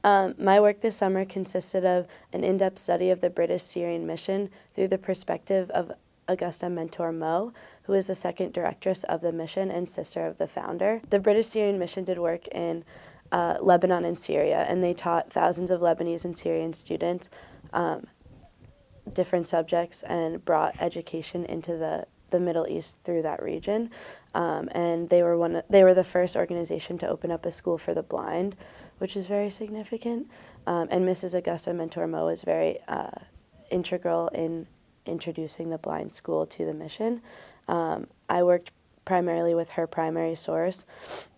My work this summer consisted of an in-depth study of the British Syrian mission through the perspective of Augusta Mentor Mo, who is the second directress of the mission and sister of the founder. The British Syrian mission did work in Lebanon and Syria, and they taught thousands of Lebanese and Syrian students different subjects and brought education into the Middle East through that region. And they were the first organization to open up a school for the blind, which is very significant. And Mrs. Augusta Mentor Mo is very integral in introducing the blind school to the mission. I worked primarily with her primary source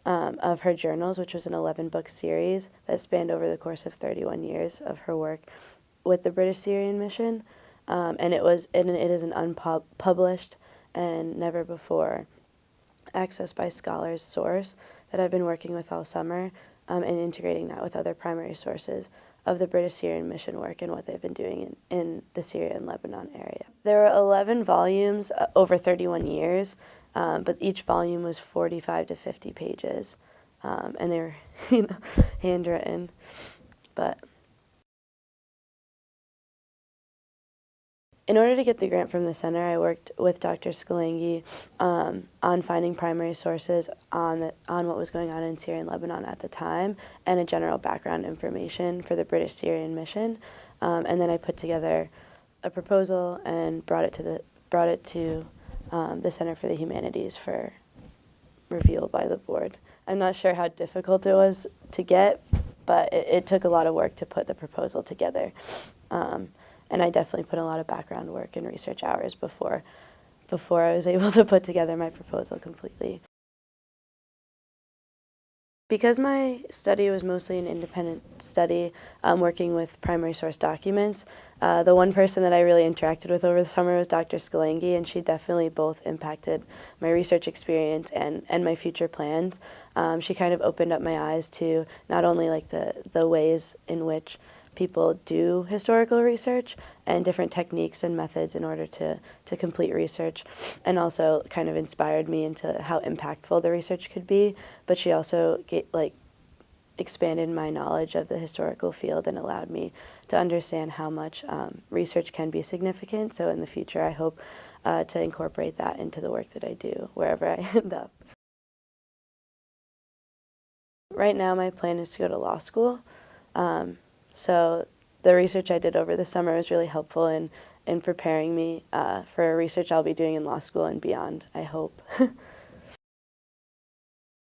of her journals, which was an 11-book series that spanned over the course of 31 years of her work with the British Syrian mission. And it is an unpublished and never before accessed by scholars source that I've been working with all summer, and integrating that with other primary sources of the British Syrian mission work and what they've been doing in the Syria and Lebanon area. There were 11 volumes over 31 years, but each volume was 45 to 50 pages, and they were handwritten. But in order to get the grant from the center, I worked with Dr. Skalangi on finding primary sources on what was going on in Syria and Lebanon at the time, and a general background information for the British Syrian mission. And then I put together a proposal and brought it to the Center for the Humanities for review by the board. I'm not sure how difficult it was to get, but it took a lot of work to put the proposal together. And I definitely put a lot of background work and research hours before I was able to put together my proposal completely. Because my study was mostly an independent study, working with primary source documents, the one person that I really interacted with over the summer was Dr. Skalangi, and she definitely both impacted my research experience and my future plans. She kind of opened up my eyes to not only like the ways in which people do historical research and different techniques and methods in order to complete research, and also kind of inspired me into how impactful the research could be. But she also expanded my knowledge of the historical field and allowed me to understand how much research can be significant. So in the future, I hope to incorporate that into the work that I do wherever I end up. Right now, my plan is to go to law school. So the research I did over the summer was really helpful in preparing me for research I'll be doing in law school and beyond, I hope.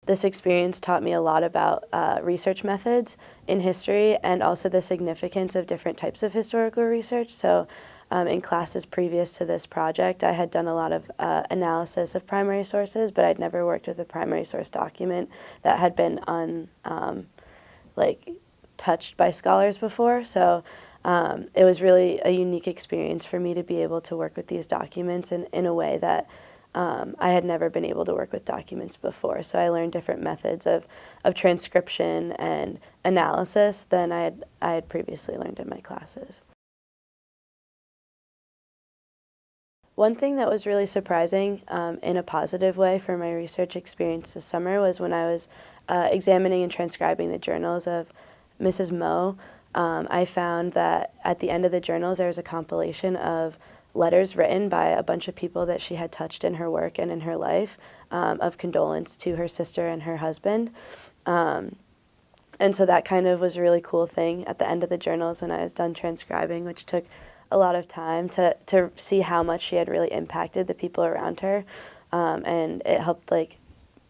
This experience taught me a lot about research methods in history and also the significance of different types of historical research. So in classes previous to this project, I had done a lot of analysis of primary sources, but I'd never worked with a primary source document that had been touched by scholars before. So it was really a unique experience for me to be able to work with these documents in a way that I had never been able to work with documents before. So I learned different methods of transcription and analysis than I had previously learned in my classes. One thing that was really surprising in a positive way for my research experience this summer was when I was examining and transcribing the journals of Mrs. Mo. I found that at the end of the journals there was a compilation of letters written by a bunch of people that she had touched in her work and in her life, of condolence to her sister and her husband. And so that kind of was a really cool thing at the end of the journals when I was done transcribing, which took a lot of time to see how much she had really impacted the people around her. And it helped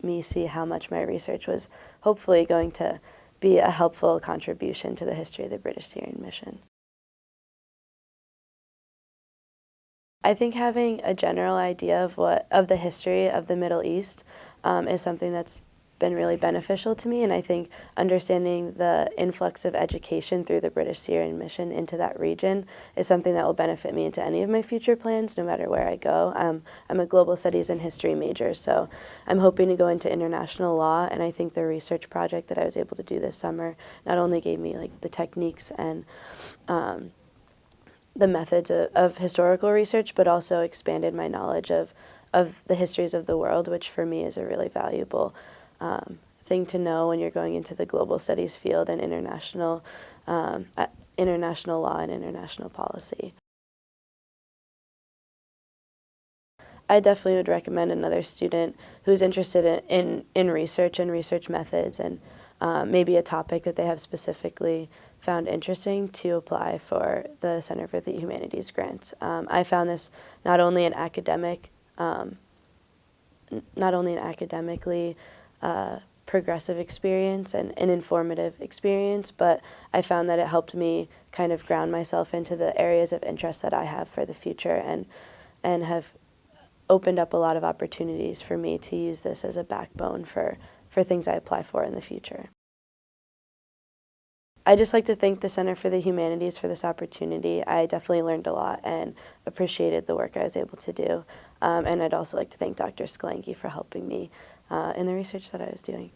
me see how much my research was hopefully going to be a helpful contribution to the history of the British Syrian mission. I think having a general idea of the history of the Middle East is something that's been really beneficial to me, and I think understanding the influx of education through the British Syrian mission into that region is something that will benefit me into any of my future plans, no matter where I go. I'm a global studies and history major, so I'm hoping to go into international law, and I think the research project that I was able to do this summer not only gave me the techniques and the methods of historical research, but also expanded my knowledge of the histories of the world, which for me is a really valuable thing to know when you're going into the global studies field and international law and international policy. I definitely would recommend another student who's interested in research and research methods and maybe a topic that they have specifically found interesting to apply for the Center for the Humanities grants. I found this not only an academically progressive experience and an informative experience, but I found that it helped me kind of ground myself into the areas of interest that I have for the future and have opened up a lot of opportunities for me to use this as a backbone for things I apply for in the future. I just like to thank the Center for the Humanities for this opportunity. I definitely learned a lot and appreciated the work I was able to do. And I'd also like to thank Dr. Skalenki for helping me in the research that I was doing.